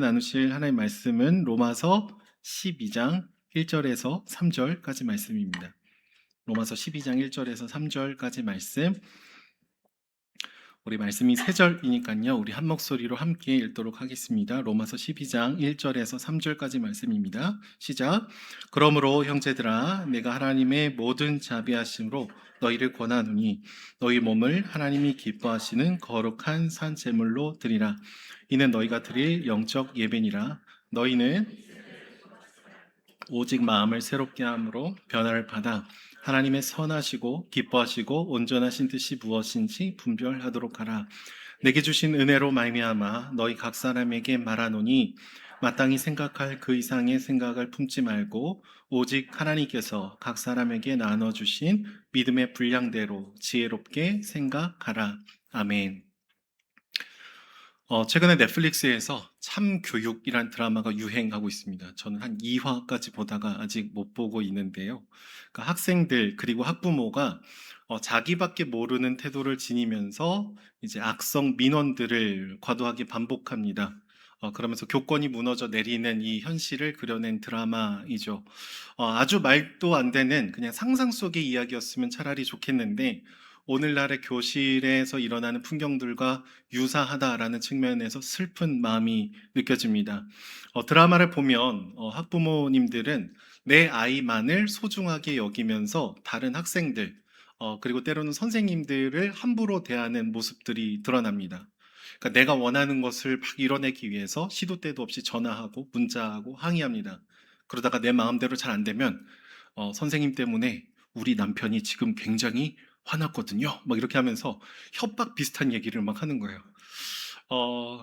나누실 하나님 말씀은 로마서 12장 1절에서 3절까지 말씀입니다. 로마서 12장 1절에서 3절까지 말씀. 우리 말씀이 3절이니까요. 우리 한 목소리로 함께 읽도록 하겠습니다. 로마서 12장 1절에서 3절까지 말씀입니다. 시작. 그러므로 형제들아 내가 하나님의 모든 자비하심으로 너희를 권하노니 너희 몸을 하나님이 기뻐하시는 거룩한 산 제물로 드리라. 이는 너희가 드릴 영적 예배니라. 너희는 오직 마음을 새롭게 함으로 변화를 받아 하나님의 선하시고 기뻐하시고 온전하신 뜻이 무엇인지 분별하도록 하라. 내게 주신 은혜로 말미암아 너희 각 사람에게 말하노니 마땅히 생각할 그 이상의 생각을 품지 말고 오직 하나님께서 각 사람에게 나눠 주신 믿음의 분량대로 지혜롭게 생각하라. 아멘. 최근에 넷플릭스에서 참교육이란 드라마가 유행하고 있습니다. 저는 한 2화까지 보다가 아직 못 보고 있는데요. 그러니까 학생들 그리고 학부모가 자기밖에 모르는 태도를 지니면서 이제 악성 민원들을 과도하게 반복합니다. 그러면서 교권이 무너져 내리는 이 현실을 그려낸 드라마이죠. 아주 말도 안 되는 그냥 상상 속의 이야기였으면 차라리 좋겠는데 오늘날의 교실에서 일어나는 풍경들과 유사하다라는 측면에서 슬픈 마음이 느껴집니다. 드라마를 보면 학부모님들은 내 아이만을 소중하게 여기면서 다른 학생들, 그리고 때로는 선생님들을 함부로 대하는 모습들이 드러납니다. 그러니까 내가 원하는 것을 막 이뤄내기 위해서 시도 때도 없이 전화하고 문자하고 항의합니다. 그러다가 내 마음대로 잘 안 되면 선생님 때문에 우리 남편이 지금 굉장히 화났거든요. 막 이렇게 하면서 협박 비슷한 얘기를 막 하는 거예요.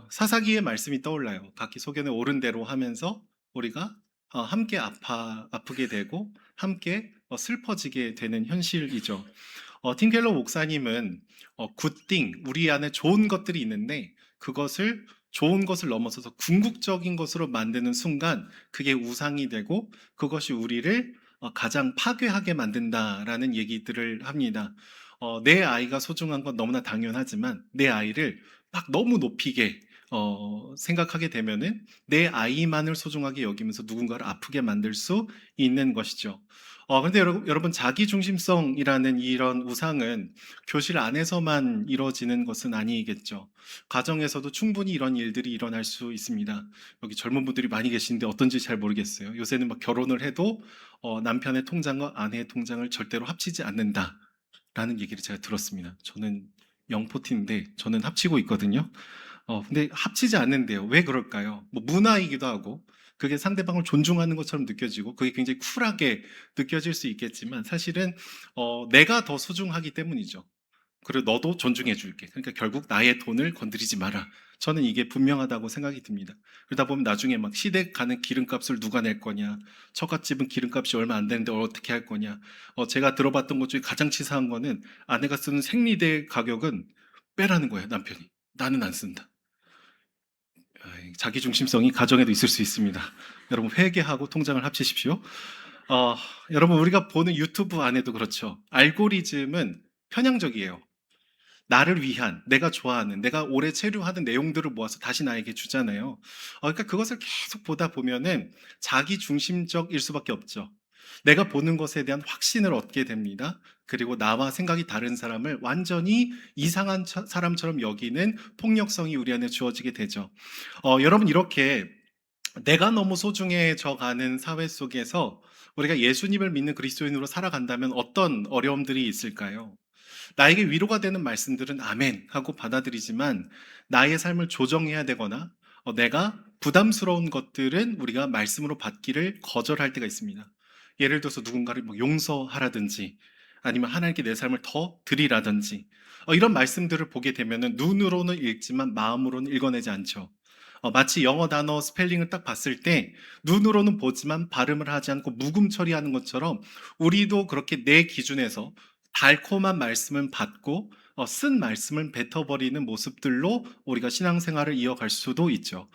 사사기의 말씀이 떠올라요. 각기 소견에 옳은 대로 하면서 우리가 함께 아프게 되고 함께 슬퍼지게 되는 현실이죠. 팀 켈러 목사님은 굿띵, 우리 안에 좋은 것들이 있는데 그것을 좋은 것을 넘어서서 궁극적인 것으로 만드는 순간 그게 우상이 되고 그것이 우리를 가장 파괴하게 만든다라는 얘기들을 합니다. 내 아이가 소중한 건 너무나 당연하지만 내 아이를 막 너무 높이게 생각하게 되면은 내 아이만을 소중하게 여기면서 누군가를 아프게 만들 수 있는 것이죠. 근데 여러분, 자기중심성이라는 이런 우상은 교실 안에서만 이루어지는 것은 아니겠죠. 가정에서도 충분히 이런 일들이 일어날 수 있습니다. 여기 젊은 분들이 많이 계시는데 어떤지 잘 모르겠어요. 요새는 막 결혼을 해도 남편의 통장과 아내의 통장을 절대로 합치지 않는다라는 얘기를 제가 들었습니다. 저는 영포티인데 저는 합치고 있거든요. 근데 합치지 않는데요. 왜 그럴까요? 뭐 문화이기도 하고 그게 상대방을 존중하는 것처럼 느껴지고 그게 굉장히 쿨하게 느껴질 수 있겠지만 사실은 내가 더 소중하기 때문이죠. 그리고 너도 존중해 줄게. 그러니까 결국 나의 돈을 건드리지 마라. 저는 이게 분명하다고 생각이 듭니다. 그러다 보면 나중에 막 시댁 가는 기름값을 누가 낼 거냐, 처갓집은 기름값이 얼마 안 되는데 어떻게 할 거냐. 제가 들어봤던 것 중에 가장 치사한 거는 아내가 쓰는 생리대 가격은 빼라는 거예요, 남편이. 나는 안 쓴다. 자기중심성이 가정에도 있을 수 있습니다. 여러분 회개하고 통장을 합치십시오. 여러분 우리가 보는 유튜브 안에도 그렇죠. 알고리즘은 편향적이에요. 나를 위한, 내가 좋아하는, 내가 오래 체류하는 내용들을 모아서 다시 나에게 주잖아요. 그러니까 그것을 계속 보다 보면은 자기 중심적일 수밖에 없죠. 내가 보는 것에 대한 확신을 얻게 됩니다. 그리고 나와 생각이 다른 사람을 완전히 이상한 사람처럼 여기는 폭력성이 우리 안에 주어지게 되죠. 여러분, 이렇게 내가 너무 소중해져 가는 사회 속에서 우리가 예수님을 믿는 그리스도인으로 살아간다면 어떤 어려움들이 있을까요? 나에게 위로가 되는 말씀들은 아멘 하고 받아들이지만 나의 삶을 조정해야 되거나 내가 부담스러운 것들은 우리가 말씀으로 받기를 거절할 때가 있습니다. 예를 들어서 누군가를 뭐 용서하라든지 아니면 하나님께 내 삶을 더 드리라든지 이런 말씀들을 보게 되면 눈으로는 읽지만 마음으로는 읽어내지 않죠. 마치 영어 단어 스펠링을 딱 봤을 때 눈으로는 보지만 발음을 하지 않고 묵음 처리하는 것처럼 우리도 그렇게 내 기준에서 달콤한 말씀을 받고 쓴 말씀을 뱉어버리는 모습들로 우리가 신앙생활을 이어갈 수도 있죠.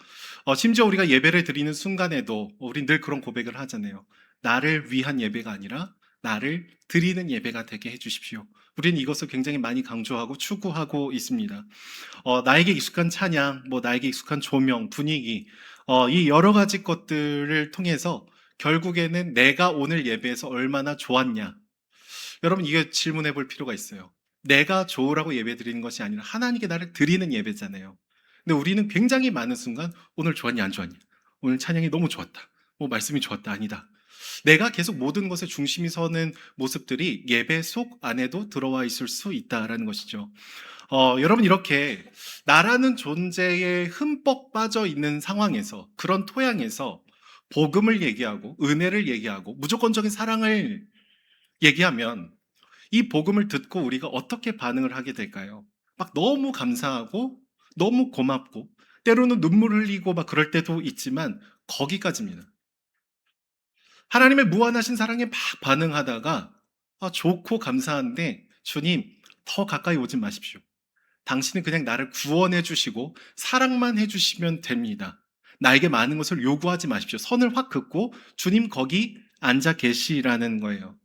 심지어 우리가 예배를 드리는 순간에도 우리 늘 그런 고백을 하잖아요. 나를 위한 예배가 아니라 나를 드리는 예배가 되게 해주십시오. 우리는 이것을 굉장히 많이 강조하고 추구하고 있습니다. 나에게 익숙한 찬양, 뭐 나에게 익숙한 조명, 분위기, 이 여러 가지 것들을 통해서 결국에는 내가 오늘 예배에서 얼마나 좋았냐. 여러분, 이게 질문해 볼 필요가 있어요. 내가 좋으라고 예배 드리는 것이 아니라 하나님께 나를 드리는 예배잖아요. 근데 우리는 굉장히 많은 순간 오늘 좋았냐, 안 좋았냐. 오늘 찬양이 너무 좋았다. 뭐 말씀이 좋았다, 아니다. 내가 계속 모든 것에 중심이 서는 모습들이 예배 속 안에도 들어와 있을 수 있다라는 것이죠. 여러분, 이렇게 나라는 존재에 흠뻑 빠져 있는 상황에서, 그런 토양에서 복음을 얘기하고 은혜를 얘기하고 무조건적인 사랑을 얘기하면 이 복음을 듣고 우리가 어떻게 반응을 하게 될까요? 막 너무 감사하고 너무 고맙고 때로는 눈물 흘리고 막 그럴 때도 있지만 거기까지입니다. 하나님의 무한하신 사랑에 막 반응하다가 좋고 감사한데 주님 더 가까이 오지 마십시오. 당신은 그냥 나를 구원해 주시고 사랑만 해 주시면 됩니다. 나에게 많은 것을 요구하지 마십시오. 선을 확 긋고 주님 거기 앉아 계시라는 거예요.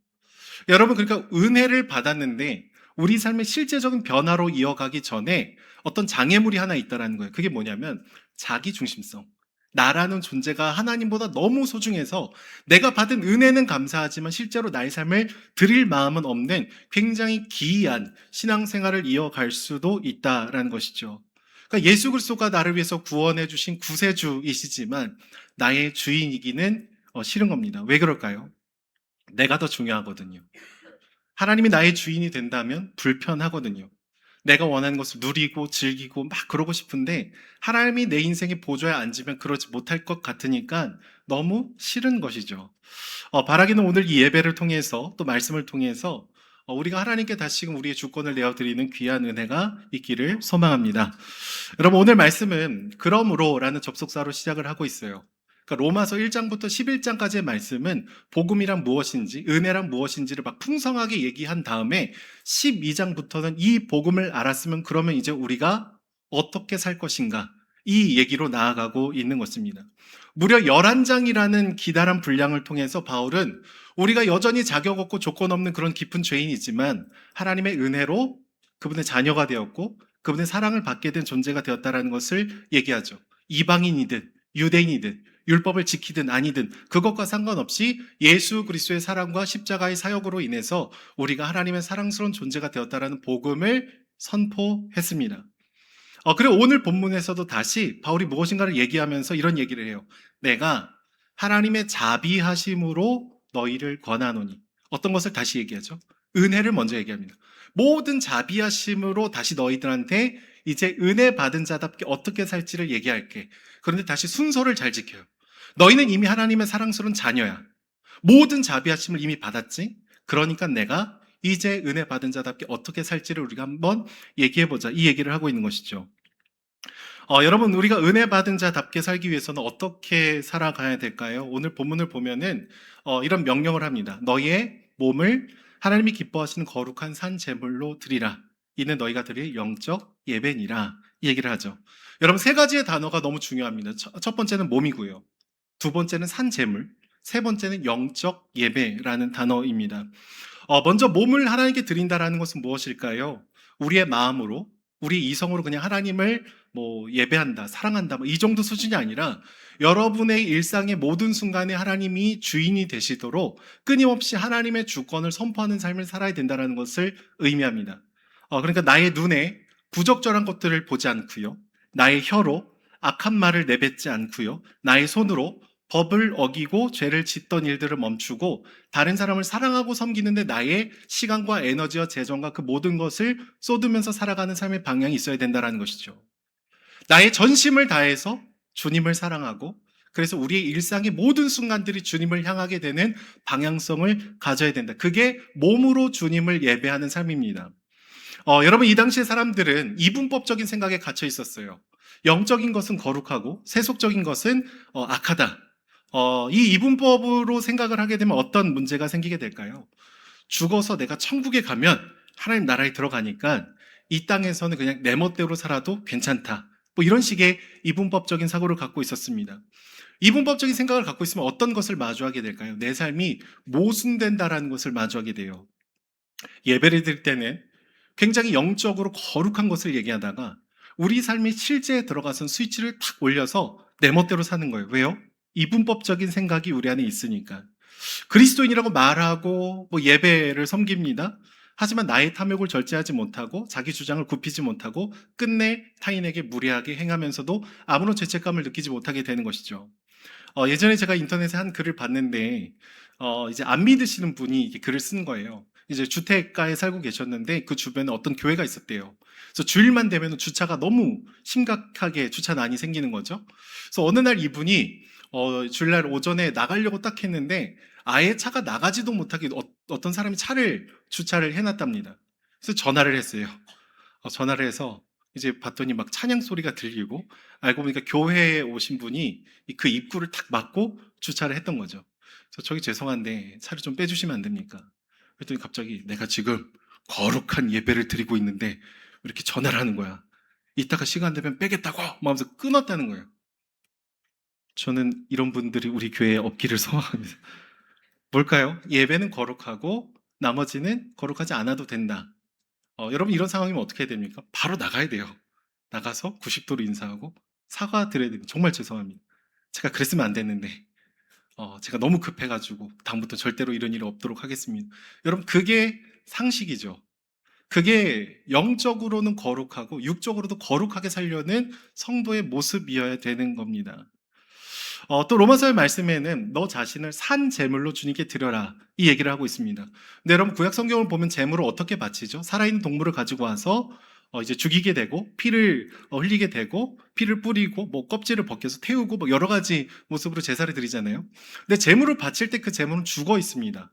여러분, 그러니까 은혜를 받았는데 우리 삶의 실제적인 변화로 이어가기 전에 어떤 장애물이 하나 있다는 거예요. 그게 뭐냐면 자기 중심성. 나라는 존재가 하나님보다 너무 소중해서 내가 받은 은혜는 감사하지만 실제로 나의 삶을 드릴 마음은 없는 굉장히 기이한 신앙생활을 이어갈 수도 있다라는 것이죠. 그러니까 예수 그리스도가 나를 위해서 구원해 주신 구세주이시지만 나의 주인이기는 싫은 겁니다. 왜 그럴까요? 내가 더 중요하거든요. 하나님이 나의 주인이 된다면 불편하거든요. 내가 원하는 것을 누리고 즐기고 막 그러고 싶은데 하나님이 내 인생의 보좌에 앉으면 그러지 못할 것 같으니까 너무 싫은 것이죠. 바라기는 오늘 이 예배를 통해서 또 말씀을 통해서 우리가 하나님께 다시금 우리의 주권을 내어드리는 귀한 은혜가 있기를 소망합니다. 여러분, 오늘 말씀은 그러므로라는 접속사로 시작을 하고 있어요. 그러니까 로마서 1장부터 11장까지의 말씀은 복음이란 무엇인지, 은혜란 무엇인지를 막 풍성하게 얘기한 다음에 12장부터는 이 복음을 알았으면 그러면 이제 우리가 어떻게 살 것인가, 이 얘기로 나아가고 있는 것입니다. 무려 11장이라는 기다란 분량을 통해서 바울은 우리가 여전히 자격 없고 조건 없는 그런 깊은 죄인이지만 하나님의 은혜로 그분의 자녀가 되었고 그분의 사랑을 받게 된 존재가 되었다는 것을 얘기하죠. 이방인이든 유대인이든 율법을 지키든 아니든 그것과 상관없이 예수 그리스도의 사랑과 십자가의 사역으로 인해서 우리가 하나님의 사랑스러운 존재가 되었다는 복음을 선포했습니다. 그리고 오늘 본문에서도 다시 바울이 무엇인가를 얘기하면서 이런 얘기를 해요. 내가 하나님의 자비하심으로 너희를 권하노니. 어떤 것을 다시 얘기하죠? 은혜를 먼저 얘기합니다. 모든 자비하심으로 다시 너희들한테 이제 은혜 받은 자답게 어떻게 살지를 얘기할게. 그런데 다시 순서를 잘 지켜요. 너희는 이미 하나님의 사랑스러운 자녀야. 모든 자비하심을 이미 받았지? 그러니까 내가 이제 은혜 받은 자답게 어떻게 살지를 우리가 한번 얘기해보자. 이 얘기를 하고 있는 것이죠. 여러분, 우리가 은혜 받은 자답게 살기 위해서는 어떻게 살아가야 될까요? 오늘 본문을 보면은 이런 명령을 합니다. 너희의 몸을 하나님이 기뻐하시는 거룩한 산 제물로 드리라. 이는 너희가 드릴 영적 예배니라. 이 얘기를 하죠. 여러분, 세 가지의 단어가 너무 중요합니다. 첫 번째는 몸이고요. 두 번째는 산 제물, 세 번째는 영적 예배라는 단어입니다. 먼저 몸을 하나님께 드린다라는 것은 무엇일까요? 우리의 마음으로, 우리 이성으로 그냥 하나님을 예배한다, 사랑한다, 이 정도 수준이 아니라 여러분의 일상의 모든 순간에 하나님이 주인이 되시도록 끊임없이 하나님의 주권을 선포하는 삶을 살아야 된다는 것을 의미합니다. 그러니까 나의 눈에 부적절한 것들을 보지 않고요. 나의 혀로 악한 말을 내뱉지 않고요. 나의 손으로 법을 어기고 죄를 짓던 일들을 멈추고 다른 사람을 사랑하고 섬기는데 나의 시간과 에너지와 재정과 그 모든 것을 쏟으면서 살아가는 삶의 방향이 있어야 된다는 것이죠. 나의 전심을 다해서 주님을 사랑하고 그래서 우리의 일상의 모든 순간들이 주님을 향하게 되는 방향성을 가져야 된다. 그게 몸으로 주님을 예배하는 삶입니다. 여러분, 이 당시의 사람들은 이분법적인 생각에 갇혀 있었어요. 영적인 것은 거룩하고 세속적인 것은 악하다. 이 이분법으로 생각을 하게 되면 어떤 문제가 생기게 될까요? 죽어서 내가 천국에 가면 하나님 나라에 들어가니까 이 땅에서는 그냥 내 멋대로 살아도 괜찮다. 이런 식의 이분법적인 사고를 갖고 있었습니다. 이분법적인 생각을 갖고 있으면 어떤 것을 마주하게 될까요? 내 삶이 모순된다라는 것을 마주하게 돼요. 예배를 드릴 때는 굉장히 영적으로 거룩한 것을 얘기하다가 우리 삶이 실제에 들어가서 스위치를 탁 올려서 내 멋대로 사는 거예요. 왜요? 이분법적인 생각이 우리 안에 있으니까. 그리스도인이라고 말하고 뭐 예배를 섬깁니다. 하지만 나의 탐욕을 절제하지 못하고 자기 주장을 굽히지 못하고 끝내 타인에게 무례하게 행하면서도 아무런 죄책감을 느끼지 못하게 되는 것이죠. 예전에 제가 인터넷에 한 글을 봤는데, 이제 안 믿으시는 분이 이렇게 글을 쓴 거예요. 이제 주택가에 살고 계셨는데 그 주변에 어떤 교회가 있었대요. 그래서 주일만 되면 주차가 너무 심각하게 주차난이 생기는 거죠. 그래서 어느 날 이분이 주일날 오전에 나가려고 딱 했는데 아예 차가 나가지도 못하게 어떤 사람이 차를 주차를 해놨답니다. 그래서 전화를 했어요. 전화를 해서 이제 봤더니 막 찬양 소리가 들리고 알고 보니까 교회에 오신 분이 그 입구를 탁 막고 주차를 했던 거죠. 그래서 저기 죄송한데 차를 좀 빼주시면 안 됩니까? 그랬더니 갑자기 내가 지금 거룩한 예배를 드리고 있는데 왜 이렇게 전화를 하는 거야. 이따가 시간 되면 빼겠다고 하면서 끊었다는 거예요. 저는 이런 분들이 우리 교회에 없기를 소망합니다. 뭘까요? 예배는 거룩하고 나머지는 거룩하지 않아도 된다. 여러분 이런 상황이면 어떻게 해야 됩니까? 바로 나가야 돼요. 나가서 90도로 인사하고 사과드려야 됩니다. 정말 죄송합니다. 제가 그랬으면 안 됐는데 제가 너무 급해가지고 다음부터 절대로 이런 일이 없도록 하겠습니다. 여러분 그게 상식이죠. 그게 영적으로는 거룩하고 육적으로도 거룩하게 살려는 성도의 모습이어야 되는 겁니다. 또 로마서의 말씀에는 너 자신을 산 제물로 주님께 드려라 이 얘기를 하고 있습니다. 근데 여러분 구약 성경을 보면 제물을 어떻게 바치죠? 살아있는 동물을 가지고 와서 이제 죽이게 되고 피를 흘리게 되고 피를 뿌리고 뭐 껍질을 벗겨서 태우고 뭐 여러 가지 모습으로 제사를 드리잖아요. 근데 제물을 바칠 때 그 제물은 죽어 있습니다.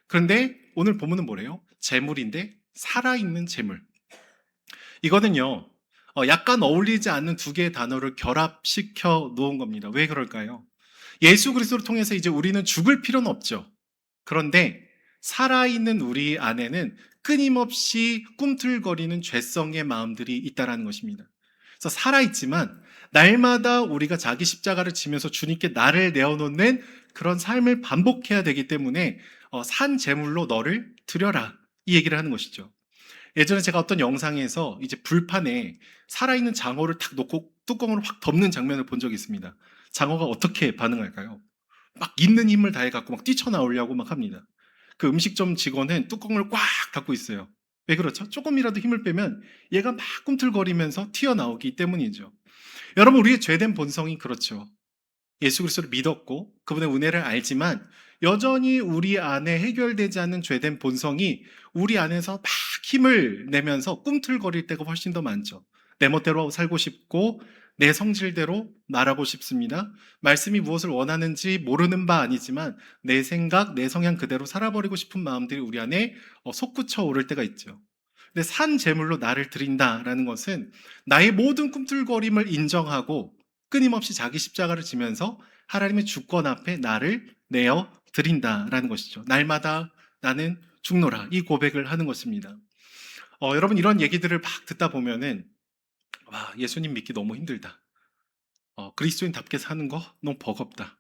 그런데 오늘 본문은 뭐래요? 제물인데 살아있는 제물. 이거는요, 약간 어울리지 않는 두 개의 단어를 결합시켜 놓은 겁니다. 왜 그럴까요? 예수 그리스도를 통해서 이제 우리는 죽을 필요는 없죠. 그런데 살아있는 우리 안에는 끊임없이 꿈틀거리는 죄성의 마음들이 있다라는 것입니다. 그래서 살아있지만 날마다 우리가 자기 십자가를 지면서 주님께 나를 내어놓는 그런 삶을 반복해야 되기 때문에 산 제물로 너를 드려라 이 얘기를 하는 것이죠. 예전에 제가 어떤 영상에서 이제 불판에 살아있는 장어를 탁 놓고 뚜껑으로 확 덮는 장면을 본 적이 있습니다. 장어가 어떻게 반응할까요? 막 있는 힘을 다해갖고 막 뛰쳐나오려고 막 합니다. 그 음식점 직원은 뚜껑을 꽉 닫고 있어요. 왜 그렇죠? 조금이라도 힘을 빼면 얘가 막 꿈틀거리면서 튀어나오기 때문이죠. 여러분, 우리의 죄된 본성이 그렇죠. 예수 그리스도를 믿었고 그분의 은혜를 알지만 여전히 우리 안에 해결되지 않는 죄된 본성이 우리 안에서 막 힘을 내면서 꿈틀거릴 때가 훨씬 더 많죠. 내 멋대로 살고 싶고 내 성질대로 말하고 싶습니다. 말씀이 무엇을 원하는지 모르는 바 아니지만 내 생각, 내 성향 그대로 살아버리고 싶은 마음들이 우리 안에 솟구쳐 오를 때가 있죠. 근데 산 제물로 나를 드린다라는 것은 나의 모든 꿈틀거림을 인정하고 끊임없이 자기 십자가를 지면서 하나님의 주권 앞에 나를 내어 드린다라는 것이죠. 날마다 나는 죽노라 이 고백을 하는 것입니다. 여러분 이런 얘기들을 막 듣다 보면은 와 예수님 믿기 너무 힘들다. 그리스도인답게 사는 거 너무 버겁다.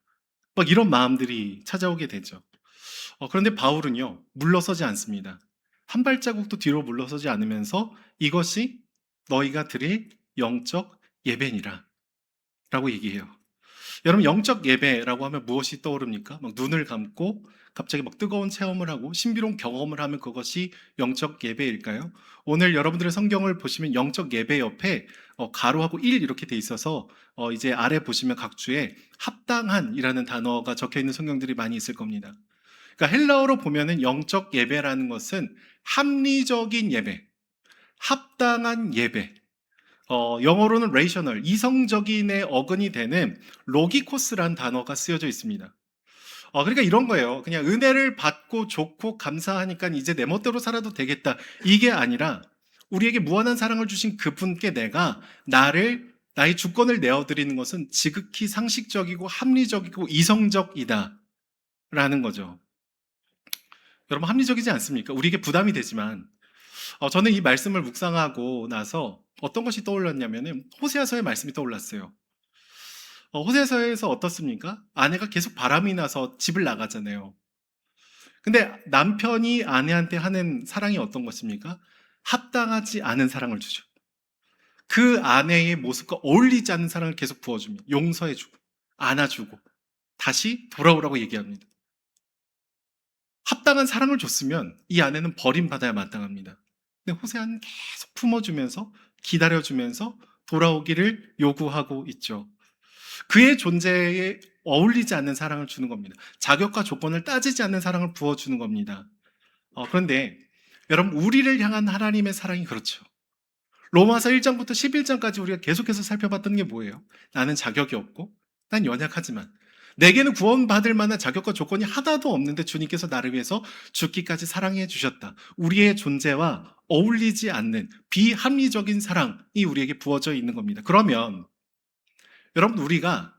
막 이런 마음들이 찾아오게 되죠. 그런데 바울은요 물러서지 않습니다. 한 발자국도 뒤로 물러서지 않으면서 이것이 너희가 드릴 영적 예배니라 라고 얘기해요. 여러분 영적 예배라고 하면 무엇이 떠오릅니까? 막 눈을 감고 갑자기 막 뜨거운 체험을 하고 신비로운 경험을 하면 그것이 영적 예배일까요? 오늘 여러분들의 성경을 보시면 영적 예배 옆에 가로하고 1 이렇게 돼 있어서 이제 아래 보시면 각 주에 합당한이라는 단어가 적혀 있는 성경들이 많이 있을 겁니다. 그러니까 헬라어로 보면은 영적 예배라는 것은 합리적인 예배, 합당한 예배, 영어로는 rational, 이성적인의 어근이 되는 로기코스란 단어가 쓰여져 있습니다. 그러니까 이런 거예요. 그냥 은혜를 받고 좋고 감사하니까 이제 내 멋대로 살아도 되겠다. 이게 아니라 우리에게 무한한 사랑을 주신 그분께 내가 나의 주권을 내어드리는 것은 지극히 상식적이고 합리적이고 이성적이다. 라는 거죠. 여러분 합리적이지 않습니까? 우리에게 부담이 되지만 저는 이 말씀을 묵상하고 나서 어떤 것이 떠올랐냐면은 호세아서의 말씀이 떠올랐어요. 호세아서에서 어떻습니까? 아내가 계속 바람이 나서 집을 나가잖아요. 근데 남편이 아내한테 하는 사랑이 어떤 것입니까? 합당하지 않은 사랑을 주죠. 그 아내의 모습과 어울리지 않는 사랑을 계속 부어줍니다. 용서해주고, 안아주고, 다시 돌아오라고 얘기합니다. 합당한 사랑을 줬으면 이 아내는 버림받아야 마땅합니다. 근데 호세아는 계속 품어주면서, 기다려주면서 돌아오기를 요구하고 있죠. 그의 존재에 어울리지 않는 사랑을 주는 겁니다. 자격과 조건을 따지지 않는 사랑을 부어주는 겁니다. 그런데 여러분, 우리를 향한 하나님의 사랑이 그렇죠. 로마서 1장부터 11장까지 우리가 계속해서 살펴봤던 게 뭐예요? 나는 자격이 없고 난 연약하지만 내게는 구원받을 만한 자격과 조건이 하나도 없는데 주님께서 나를 위해서 죽기까지 사랑해 주셨다. 우리의 존재와 어울리지 않는 비합리적인 사랑이 우리에게 부어져 있는 겁니다. 그러면 여러분, 우리가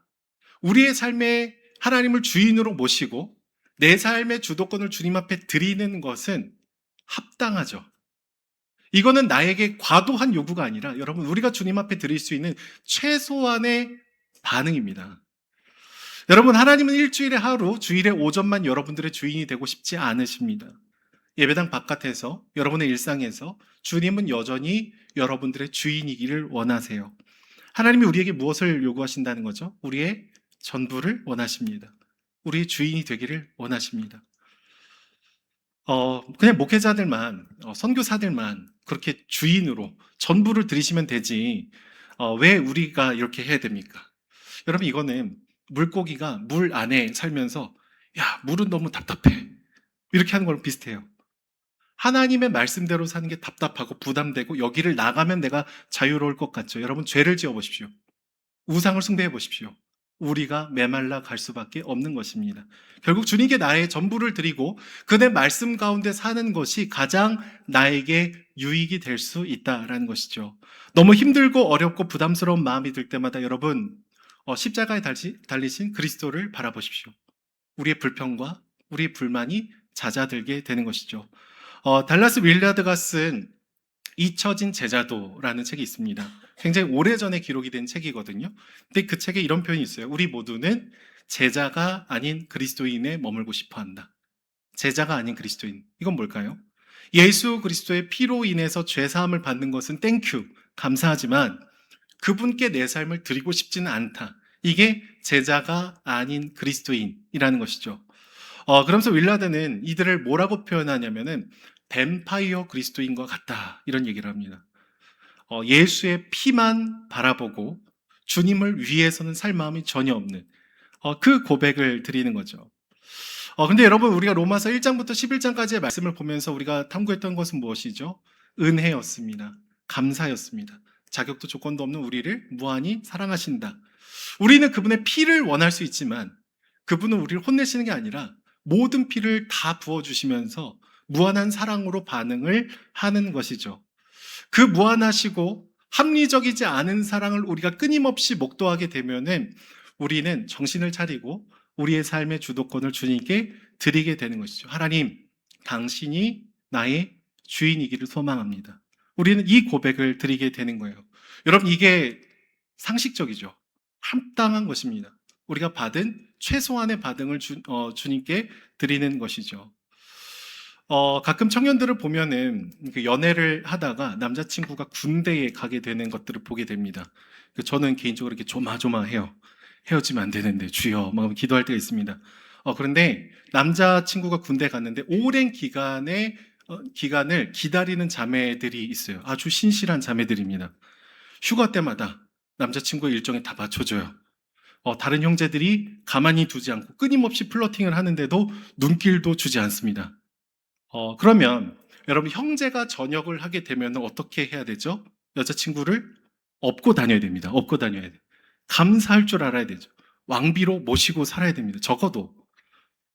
우리의 삶에 하나님을 주인으로 모시고 내 삶의 주도권을 주님 앞에 드리는 것은 합당하죠. 이거는 나에게 과도한 요구가 아니라 여러분, 우리가 주님 앞에 드릴 수 있는 최소한의 반응입니다. 여러분, 하나님은 일주일에 하루, 주일에 오전만 여러분들의 주인이 되고 싶지 않으십니다. 예배당 바깥에서, 여러분의 일상에서 주님은 여전히 여러분들의 주인이기를 원하세요. 하나님이 우리에게 무엇을 요구하신다는 거죠? 우리의 전부를 원하십니다. 우리의 주인이 되기를 원하십니다. 그냥 목회자들만, 선교사들만 그렇게 주인으로 전부를 드리시면 되지, 왜 우리가 이렇게 해야 됩니까? 여러분, 이거는 물고기가 물 안에 살면서, 야, 물은 너무 답답해. 이렇게 하는 거랑 비슷해요. 하나님의 말씀대로 사는 게 답답하고 부담되고 여기를 나가면 내가 자유로울 것 같죠. 여러분, 죄를 지어 보십시오. 우상을 숭배해 보십시오. 우리가 메말라 갈 수밖에 없는 것입니다. 결국 주님께 나의 전부를 드리고 그의 말씀 가운데 사는 것이 가장 나에게 유익이 될 수 있다라는 것이죠. 너무 힘들고 어렵고 부담스러운 마음이 들 때마다 여러분, 십자가에 달리신 그리스도를 바라보십시오. 우리의 불평과 우리의 불만이 잦아들게 되는 것이죠. 달라스 윌라드가 쓴 잊혀진 제자도라는 책이 있습니다. 굉장히 오래전에 기록이 된 책이거든요. 근데 그 책에 이런 표현이 있어요. 우리 모두는 제자가 아닌 그리스도인에 머물고 싶어 한다. 제자가 아닌 그리스도인. 이건 뭘까요? 예수 그리스도의 피로 인해서 죄사함을 받는 것은 땡큐, 감사하지만 그분께 내 삶을 드리고 싶지는 않다. 이게 제자가 아닌 그리스도인이라는 것이죠. 그러면서 윌라드는 이들을 뭐라고 표현하냐면은 뱀파이어 그리스도인과 같다, 이런 얘기를 합니다. 예수의 피만 바라보고 주님을 위해서는 살 마음이 전혀 없는 그 고백을 드리는 거죠. 근데 여러분, 우리가 로마서 1장부터 11장까지의 말씀을 보면서 우리가 탐구했던 것은 무엇이죠? 은혜였습니다. 감사였습니다. 자격도 조건도 없는 우리를 무한히 사랑하신다. 우리는 그분의 피를 원할 수 있지만 그분은 우리를 혼내시는 게 아니라 모든 피를 다 부어주시면서 무한한 사랑으로 반응을 하는 것이죠. 그 무한하시고 합리적이지 않은 사랑을 우리가 끊임없이 목도하게 되면은 우리는 정신을 차리고 우리의 삶의 주도권을 주님께 드리게 되는 것이죠. 하나님, 당신이 나의 주인이기를 소망합니다. 우리는 이 고백을 드리게 되는 거예요. 여러분, 이게 상식적이죠. 합당한 것입니다. 우리가 받은 최소한의 반응을 주님께 드리는 것이죠. 가끔 청년들을 보면은 그 연애를 하다가 남자친구가 군대에 가게 되는 것들을 보게 됩니다. 저는 개인적으로 이렇게 조마조마해요. 헤어지면 안 되는데 주여 막 기도할 때가 있습니다. 그런데 남자친구가 군대 갔는데 오랜 기간을 기다리는 자매들이 있어요. 아주 신실한 자매들입니다. 휴가 때마다 남자친구의 일정에 다 맞춰줘요. 다른 형제들이 가만히 두지 않고 끊임없이 플러팅을 하는데도 눈길도 주지 않습니다. 그러면 여러분, 형제가 전역을 하게 되면 어떻게 해야 되죠? 여자친구를 업고 다녀야 됩니다. 업고 다녀야 돼요. 감사할 줄 알아야 되죠. 왕비로 모시고 살아야 됩니다. 적어도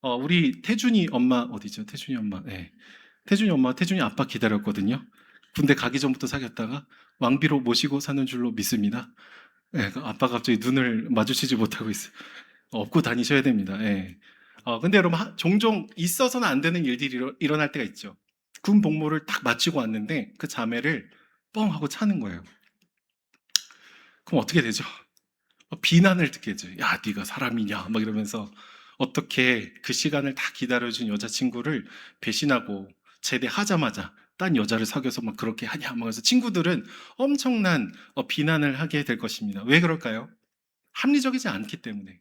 우리 태준이 엄마 어디죠? 태준이 엄마. 네. 태준이 엄마, 태준이 아빠 기다렸거든요. 군대 가기 전부터 사귀었다가 왕비로 모시고 사는 줄로 믿습니다. 네, 아빠가 갑자기 눈을 마주치지 못하고 있어요. 업고 다니셔야 됩니다. 네. 근데 여러분, 종종 있어서는 안 되는 일들이 일어날 때가 있죠. 군 복무를 딱 마치고 왔는데 그 자매를 뻥 하고 차는 거예요. 그럼 어떻게 되죠? 비난을 듣겠죠. 야, 네가 사람이냐? 막 이러면서 어떻게 그 시간을 다 기다려준 여자친구를 배신하고 제대하자마자 딴 여자를 사귀어서 막 그렇게 하냐 막 그래서 친구들은 엄청난 비난을 하게 될 것입니다. 왜 그럴까요? 합리적이지 않기 때문에.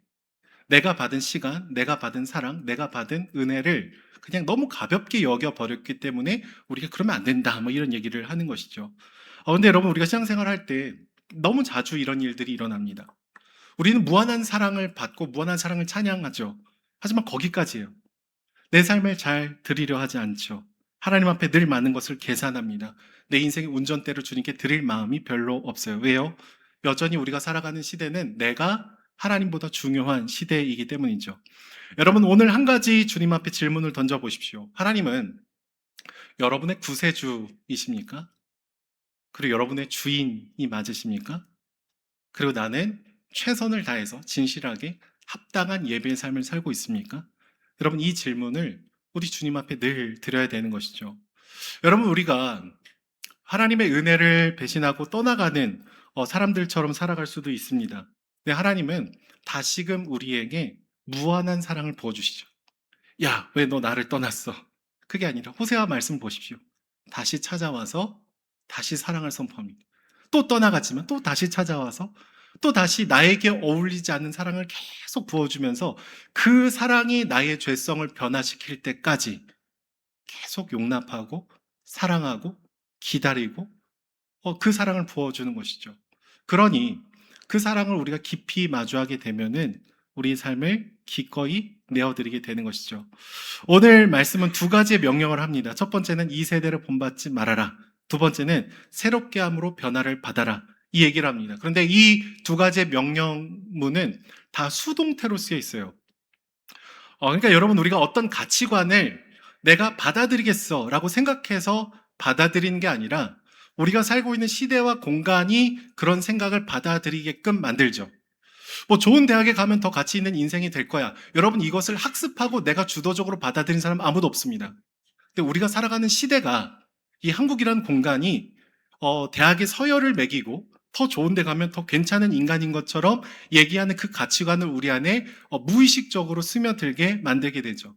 내가 받은 시간, 내가 받은 사랑, 내가 받은 은혜를 그냥 너무 가볍게 여겨버렸기 때문에 우리가 그러면 안 된다 뭐 이런 얘기를 하는 것이죠. 근데 여러분, 우리가 신앙생활 할 때 너무 자주 이런 일들이 일어납니다. 우리는 무한한 사랑을 받고 무한한 사랑을 찬양하죠. 하지만 거기까지예요. 내 삶을 잘 드리려 하지 않죠. 하나님 앞에 늘 많은 것을 계산합니다. 내 인생의 운전대를 주님께 드릴 마음이 별로 없어요. 왜요? 여전히 우리가 살아가는 시대는 내가 하나님보다 중요한 시대이기 때문이죠. 여러분, 오늘 한 가지 주님 앞에 질문을 던져보십시오. 하나님은 여러분의 구세주이십니까? 그리고 여러분의 주인이 맞으십니까? 그리고 나는 최선을 다해서 진실하게 합당한 예배의 삶을 살고 있습니까? 여러분, 이 질문을 우리 주님 앞에 늘 드려야 되는 것이죠. 여러분, 우리가 하나님의 은혜를 배신하고 떠나가는 사람들처럼 살아갈 수도 있습니다. 근데 하나님은 다시금 우리에게 무한한 사랑을 부어주시죠. 야, 왜 너 나를 떠났어? 그게 아니라 호세아 말씀 보십시오. 다시 찾아와서 다시 사랑을 선포합니다. 또 떠나갔지만 또 다시 찾아와서 또 다시 나에게 어울리지 않는 사랑을 계속 부어주면서 그 사랑이 나의 죄성을 변화시킬 때까지 계속 용납하고 사랑하고 기다리고 그 사랑을 부어주는 것이죠. 그러니 그 사랑을 우리가 깊이 마주하게 되면은 우리 삶을 기꺼이 내어드리게 되는 것이죠. 오늘 말씀은 두 가지의 명령을 합니다. 첫 번째는 이 세대를 본받지 말아라. 두 번째는 새롭게 함으로 변화를 받아라. 이 얘기를 합니다. 그런데 이 두 가지의 명령문은 다 수동태로 쓰여 있어요. 그러니까 여러분, 우리가 어떤 가치관을 내가 받아들이겠어 라고 생각해서 받아들이는 게 아니라 우리가 살고 있는 시대와 공간이 그런 생각을 받아들이게끔 만들죠. 뭐 좋은 대학에 가면 더 가치 있는 인생이 될 거야. 여러분, 이것을 학습하고 내가 주도적으로 받아들인 사람 아무도 없습니다. 근데 우리가 살아가는 시대가, 이 한국이라는 공간이 대학의 서열을 매기고 더 좋은 데 가면 더 괜찮은 인간인 것처럼 얘기하는 그 가치관을 우리 안에 무의식적으로 스며들게 만들게 되죠.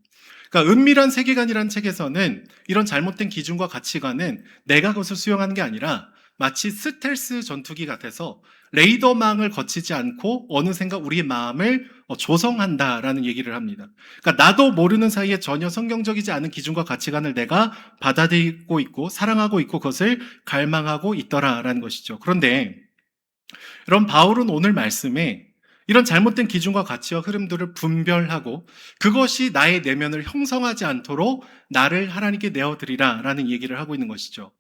그러니까 은밀한 세계관이라는 책에서는 이런 잘못된 기준과 가치관은 내가 그것을 수용하는 게 아니라 마치 스텔스 전투기 같아서 레이더망을 거치지 않고 어느샌가 우리의 마음을 조성한다라는 얘기를 합니다. 그러니까 나도 모르는 사이에 전혀 성경적이지 않은 기준과 가치관을 내가 받아들이고 있고 사랑하고 있고 그것을 갈망하고 있더라라는 것이죠. 그런데 여러분, 바울은 오늘 말씀에 이런 잘못된 기준과 가치와 흐름들을 분별하고 그것이 나의 내면을 형성하지 않도록 나를 하나님께 내어드리라 라는 얘기를 하고 있는 것이죠.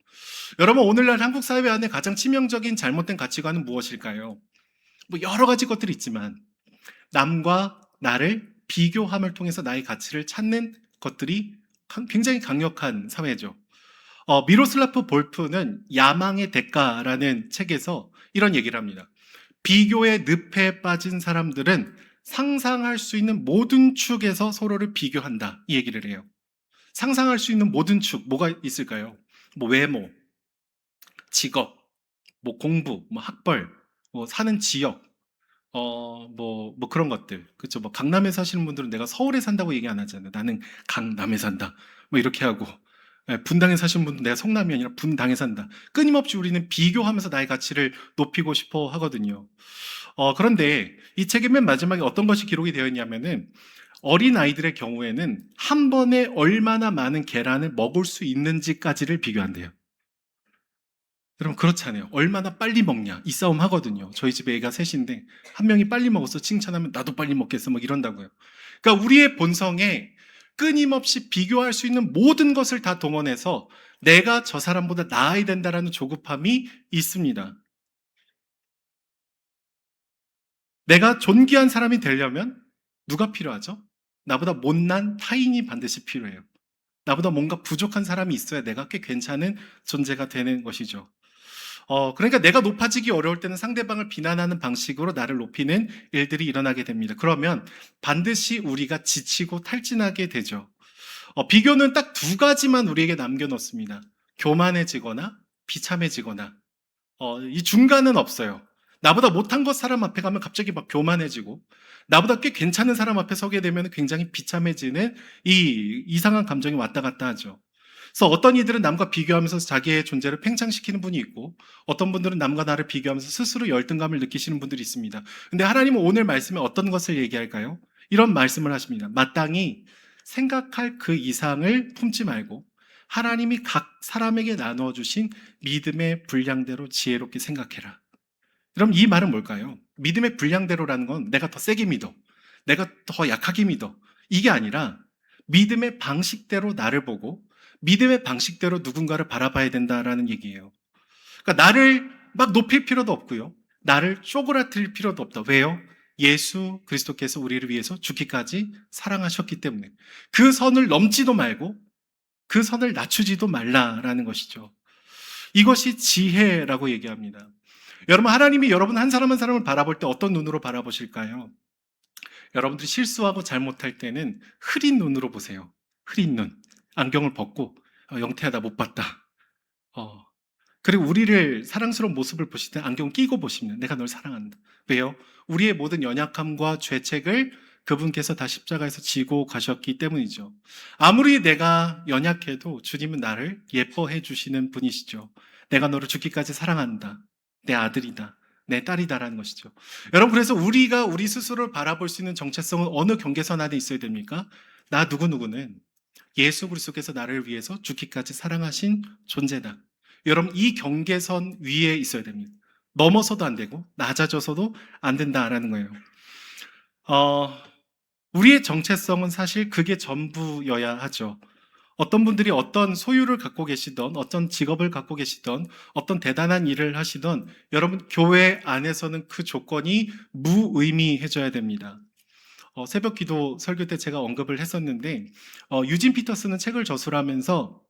여러분, 오늘날 한국 사회 안에 가장 치명적인 잘못된 가치관은 무엇일까요? 뭐 여러 가지 것들이 있지만 남과 나를 비교함을 통해서 나의 가치를 찾는 것들이 굉장히 강력한 사회죠. 미로슬라프 볼프는 야망의 대가라는 책에서 이런 얘기를 합니다. 비교의 늪에 빠진 사람들은 상상할 수 있는 모든 축에서 서로를 비교한다. 이 얘기를 해요. 상상할 수 있는 모든 축, 뭐가 있을까요? 뭐 외모, 직업, 뭐 공부, 뭐 학벌, 뭐 사는 지역, 뭐 그런 것들. 그렇죠. 뭐 강남에 사시는 분들은 내가 서울에 산다고 얘기 안 하잖아요. 나는 강남에 산다. 뭐 이렇게 하고. 분당에 사시는 분들은 내가 성남이 아니라 분당에 산다. 끊임없이 우리는 비교하면서 나의 가치를 높이고 싶어 하거든요. 그런데 이 책의 맨 마지막에 어떤 것이 기록이 되어 있냐면은 어린 아이들의 경우에는 한 번에 얼마나 많은 계란을 먹을 수 있는지까지를 비교한대요. 여러분, 그렇잖아요. 얼마나 빨리 먹냐 이 싸움 하거든요. 저희 집에 애가 셋인데 한 명이 빨리 먹어서 칭찬하면 나도 빨리 먹겠어 막 이런다고요. 그러니까 우리의 본성에 끊임없이 비교할 수 있는 모든 것을 다 동원해서 내가 저 사람보다 나아야 된다라는 조급함이 있습니다. 내가 존귀한 사람이 되려면 누가 필요하죠? 나보다 못난 타인이 반드시 필요해요. 나보다 뭔가 부족한 사람이 있어야 내가 꽤 괜찮은 존재가 되는 것이죠. 그러니까 내가 높아지기 어려울 때는 상대방을 비난하는 방식으로 나를 높이는 일들이 일어나게 됩니다. 그러면 반드시 우리가 지치고 탈진하게 되죠. 비교는 딱 두 가지만 우리에게 남겨놓습니다. 교만해지거나 비참해지거나. 이 중간은 없어요. 나보다 못한 것 사람 앞에 가면 갑자기 막 교만해지고 나보다 꽤 괜찮은 사람 앞에 서게 되면 굉장히 비참해지는 이 이상한 감정이 왔다 갔다 하죠. 그래서 어떤 이들은 남과 비교하면서 자기의 존재를 팽창시키는 분이 있고 어떤 분들은 남과 나를 비교하면서 스스로 열등감을 느끼시는 분들이 있습니다. 근데 하나님은 오늘 말씀에 어떤 것을 얘기할까요? 이런 말씀을 하십니다. 마땅히 생각할 그 이상을 품지 말고 하나님이 각 사람에게 나누어 주신 믿음의 분량대로 지혜롭게 생각해라. 그럼 이 말은 뭘까요? 믿음의 분량대로라는 건 내가 더 세게 믿어. 내가 더 약하게 믿어. 이게 아니라 믿음의 방식대로 나를 보고 믿음의 방식대로 누군가를 바라봐야 된다라는 얘기예요. 그러니까 나를 막 높일 필요도 없고요. 나를 쪼그라뜨릴 필요도 없다. 왜요? 예수 그리스도께서 우리를 위해서 죽기까지 사랑하셨기 때문에. 그 선을 넘지도 말고 그 선을 낮추지도 말라라는 것이죠. 이것이 지혜라고 얘기합니다. 여러분, 하나님이 여러분 한 사람 한 사람을 바라볼 때 어떤 눈으로 바라보실까요? 여러분들이 실수하고 잘못할 때는 흐린 눈으로 보세요. 흐린 눈. 안경을 벗고, 영태하다 못 봤다. 어, 그리고 우리를 사랑스러운 모습을 보실 때 안경 끼고 보시면 내가 널 사랑한다. 왜요? 우리의 모든 연약함과 죄책을 그분께서 다 십자가에서 지고 가셨기 때문이죠. 아무리 내가 연약해도 주님은 나를 예뻐해 주시는 분이시죠. 내가 너를 죽기까지 사랑한다. 내 아들이다. 내 딸이다라는 것이죠. 여러분, 그래서 우리가 우리 스스로를 바라볼 수 있는 정체성은 어느 경계선 안에 있어야 됩니까? 나 누구누구는 예수 그리스도께서 나를 위해서 죽기까지 사랑하신 존재다. 여러분, 이 경계선 위에 있어야 됩니다. 넘어서도 안 되고 낮아져서도 안 된다라는 거예요. 우리의 정체성은 사실 그게 전부여야 하죠. 어떤 분들이 어떤 소유를 갖고 계시던, 어떤 직업을 갖고 계시던, 어떤 대단한 일을 하시던, 여러분, 교회 안에서는 그 조건이 무의미해져야 됩니다. 새벽 기도 설교 때 제가 언급을 했었는데, 유진 피터스는 책을 저술하면서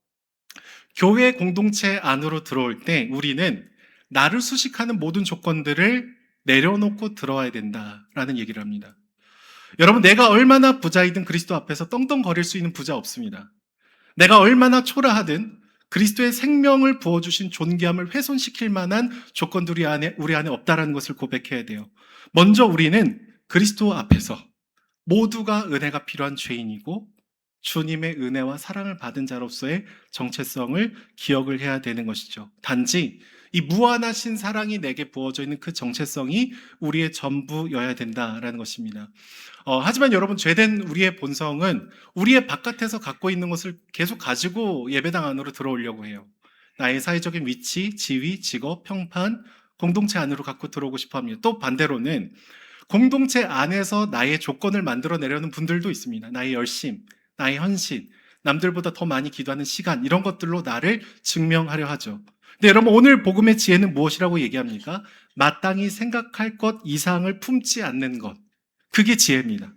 교회 공동체 안으로 들어올 때 우리는 나를 수식하는 모든 조건들을 내려놓고 들어와야 된다라는 얘기를 합니다. 여러분, 내가 얼마나 부자이든 그리스도 앞에서 떵떵거릴 수 있는 부자 없습니다. 내가 얼마나 초라하든 그리스도의 생명을 부어주신 존귀함을 훼손시킬 만한 조건들이 우리 안에 없다라는 것을 고백해야 돼요. 먼저 우리는 그리스도 앞에서 모두가 은혜가 필요한 죄인이고 주님의 은혜와 사랑을 받은 자로서의 정체성을 기억을 해야 되는 것이죠. 단지 이 무한하신 사랑이 내게 부어져 있는 그 정체성이 우리의 전부여야 된다라는 것입니다. 하지만 여러분, 죄된 우리의 본성은 우리의 바깥에서 갖고 있는 것을 계속 가지고 예배당 안으로 들어오려고 해요. 나의 사회적인 위치, 지위, 직업, 평판, 공동체 안으로 갖고 들어오고 싶어 합니다. 또 반대로는 공동체 안에서 나의 조건을 만들어내려는 분들도 있습니다. 나의 열심, 나의 헌신, 남들보다 더 많이 기도하는 시간, 이런 것들로 나를 증명하려 하죠. 근데 여러분, 오늘 복음의 지혜는 무엇이라고 얘기합니까? 마땅히 생각할 것 이상을 품지 않는 것. 그게 지혜입니다.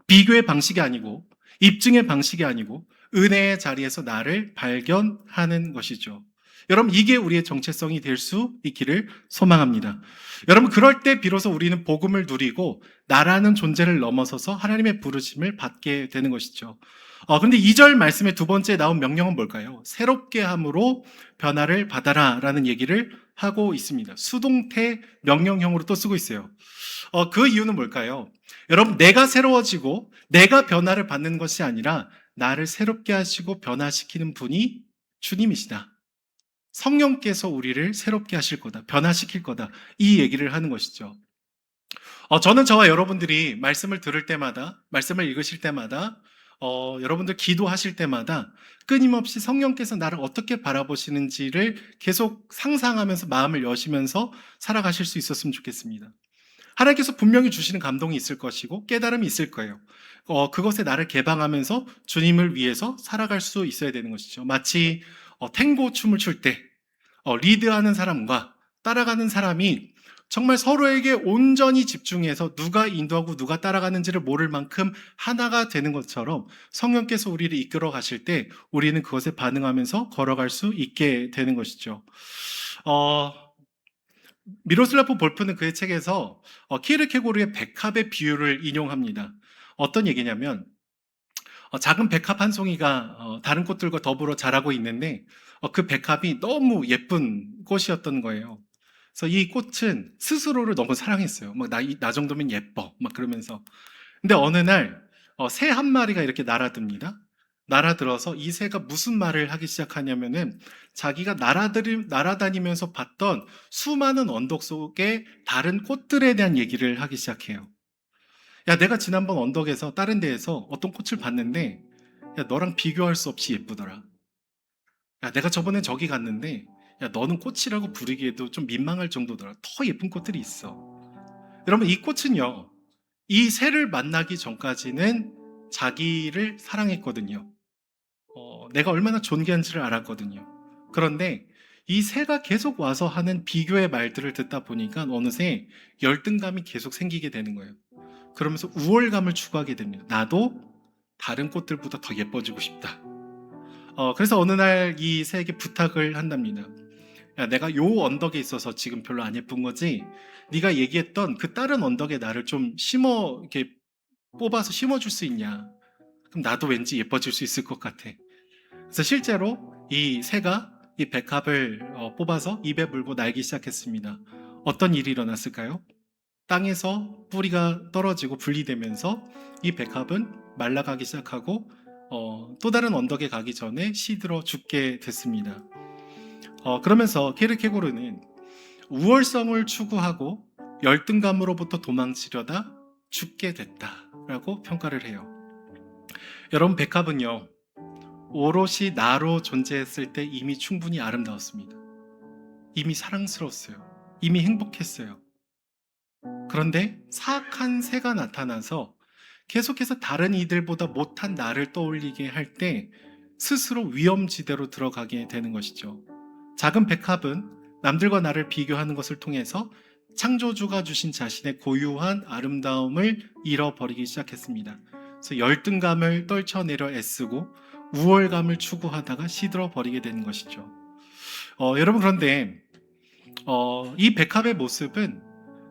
비교의 방식이 아니고, 입증의 방식이 아니고, 은혜의 자리에서 나를 발견하는 것이죠. 여러분, 이게 우리의 정체성이 될 수 있기를 소망합니다. 여러분, 그럴 때 비로소 우리는 복음을 누리고 나라는 존재를 넘어서서 하나님의 부르심을 받게 되는 것이죠. 그런데 2절 말씀의 두 번째 나온 명령은 뭘까요? 새롭게 함으로 변화를 받아라 라는 얘기를 하고 있습니다. 수동태 명령형으로 또 쓰고 있어요. 그 이유는 뭘까요? 여러분, 내가 새로워지고 내가 변화를 받는 것이 아니라 나를 새롭게 하시고 변화시키는 분이 주님이시다. 성령께서 우리를 새롭게 하실 거다. 변화시킬 거다. 이 얘기를 하는 것이죠. 저는 저와 여러분들이 말씀을 들을 때마다, 말씀을 읽으실 때마다, 여러분들 기도하실 때마다 끊임없이 성령께서 나를 어떻게 바라보시는지를 계속 상상하면서 마음을 여시면서 살아가실 수 있었으면 좋겠습니다. 하나님께서 분명히 주시는 감동이 있을 것이고 깨달음이 있을 거예요. 그것에 나를 개방하면서 주님을 위해서 살아갈 수 있어야 되는 것이죠. 마치 탱고 춤을 출 때 리드하는 사람과 따라가는 사람이 정말 서로에게 온전히 집중해서 누가 인도하고 누가 따라가는지를 모를 만큼 하나가 되는 것처럼 성령께서 우리를 이끌어 가실 때 우리는 그것에 반응하면서 걸어갈 수 있게 되는 것이죠. 미로슬라프 볼프는 그의 책에서 키르케고르의 백합의 비유를 인용합니다. 어떤 얘기냐면 작은 백합 한 송이가 다른 꽃들과 더불어 자라고 있는데 그 백합이 너무 예쁜 꽃이었던 거예요. 그래서 이 꽃은 스스로를 너무 사랑했어요. 나 정도면 예뻐. 막 그러면서. 근데 어느 날 새 한 마리가 이렇게 날아듭니다. 날아들어서 이 새가 무슨 말을 하기 시작하냐면은 자기가 날아다니면서 봤던 수많은 언덕 속에 다른 꽃들에 대한 얘기를 하기 시작해요. 야, 내가 지난번 언덕에서 다른 데에서 어떤 꽃을 봤는데, 야, 너랑 비교할 수 없이 예쁘더라. 야, 내가 저번에 저기 갔는데, 야, 너는 꽃이라고 부르기에도 좀 민망할 정도더라. 더 예쁜 꽃들이 있어. 여러분, 이 꽃은요, 이 새를 만나기 전까지는 자기를 사랑했거든요. 내가 얼마나 존귀한지를 알았거든요. 그런데 이 새가 계속 와서 하는 비교의 말들을 듣다 보니까 어느새 열등감이 계속 생기게 되는 거예요. 그러면서 우월감을 추구하게 됩니다. 나도 다른 꽃들보다 더 예뻐지고 싶다. 그래서 어느 날 이 새에게 부탁을 한답니다. 야, 내가 요 언덕에 있어서 지금 별로 안 예쁜 거지. 네가 얘기했던 그 다른 언덕에 나를 좀 이렇게 뽑아서 심어줄 수 있냐? 그럼 나도 왠지 예뻐질 수 있을 것 같아. 그래서 실제로 이 새가 이 백합을 뽑아서 입에 물고 날기 시작했습니다. 어떤 일이 일어났을까요? 땅에서 뿌리가 떨어지고 분리되면서 이 백합은 말라가기 시작하고 또 다른 언덕에 가기 전에 시들어 죽게 됐습니다. 그러면서 케르케고르는 우월성을 추구하고 열등감으로부터 도망치려다 죽게 됐다라고 평가를 해요. 여러분, 백합은요, 오롯이 나로 존재했을 때 이미 충분히 아름다웠습니다. 이미 사랑스러웠어요. 이미 행복했어요. 그런데 사악한 새가 나타나서 계속해서 다른 이들보다 못한 나를 떠올리게 할 때 스스로 위험지대로 들어가게 되는 것이죠. 작은 백합은 남들과 나를 비교하는 것을 통해서 창조주가 주신 자신의 고유한 아름다움을 잃어버리기 시작했습니다. 그래서 열등감을 떨쳐내려 애쓰고 우월감을 추구하다가 시들어버리게 되는 것이죠. 여러분, 그런데 이 백합의 모습은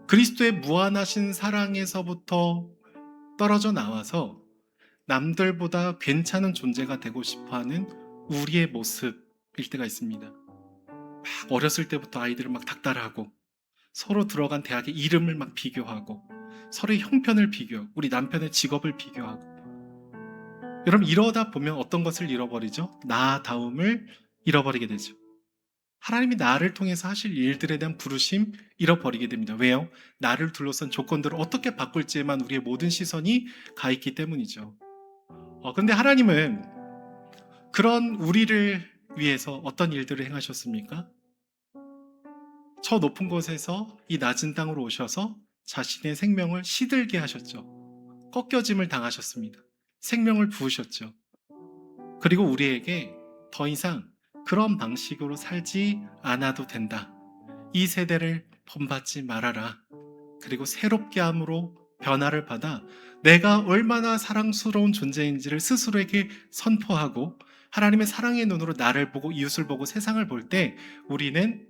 그리스도의 무한하신 사랑에서부터 떨어져 나와서 남들보다 괜찮은 존재가 되고 싶어하는 우리의 모습일 때가 있습니다. 막 어렸을 때부터 아이들을 막 닥달하고 서로 들어간 대학의 이름을 막 비교하고 서로의 형편을 비교하고 우리 남편의 직업을 비교하고 여러분, 이러다 보면 어떤 것을 잃어버리죠? 나다움을 잃어버리게 되죠. 하나님이 나를 통해서 하실 일들에 대한 부르심 잃어버리게 됩니다. 왜요? 나를 둘러싼 조건들을 어떻게 바꿀지에만 우리의 모든 시선이 가 있기 때문이죠. 근데 하나님은 그런 우리를 위해서 어떤 일들을 행하셨습니까? 저 높은 곳에서 이 낮은 땅으로 오셔서 자신의 생명을 시들게 하셨죠. 꺾여짐을 당하셨습니다. 생명을 부으셨죠. 그리고 우리에게 더 이상 그런 방식으로 살지 않아도 된다. 이 세대를 본받지 말아라. 그리고 새롭게 함으로 변화를 받아 내가 얼마나 사랑스러운 존재인지를 스스로에게 선포하고 하나님의 사랑의 눈으로 나를 보고 이웃을 보고 세상을 볼 때 우리는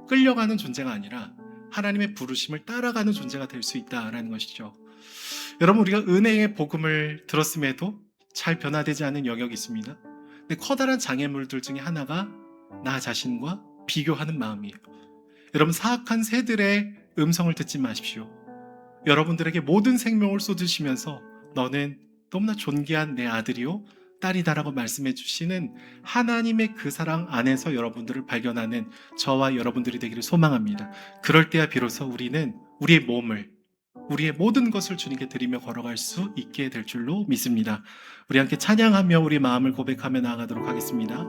끌려가는 존재가 아니라 하나님의 부르심을 따라가는 존재가 될 수 있다라는 것이죠. 여러분, 우리가 은혜의 복음을 들었음에도 잘 변화되지 않은 영역이 있습니다. 근데 커다란 장애물들 중에 하나가 나 자신과 비교하는 마음이에요. 여러분, 사악한 새들의 음성을 듣지 마십시오. 여러분들에게 모든 생명을 쏟으시면서 너는 너무나 존귀한 내 아들이요 딸이다라고 말씀해 주시는 하나님의 그 사랑 안에서 여러분들을 발견하는 저와 여러분들이 되기를 소망합니다. 그럴 때야 비로소 우리는 우리의 몸을 우리의 모든 것을 주님께 드리며 걸어갈 수 있게 될 줄로 믿습니다. 우리 함께 찬양하며 우리 마음을 고백하며 나아가도록 하겠습니다.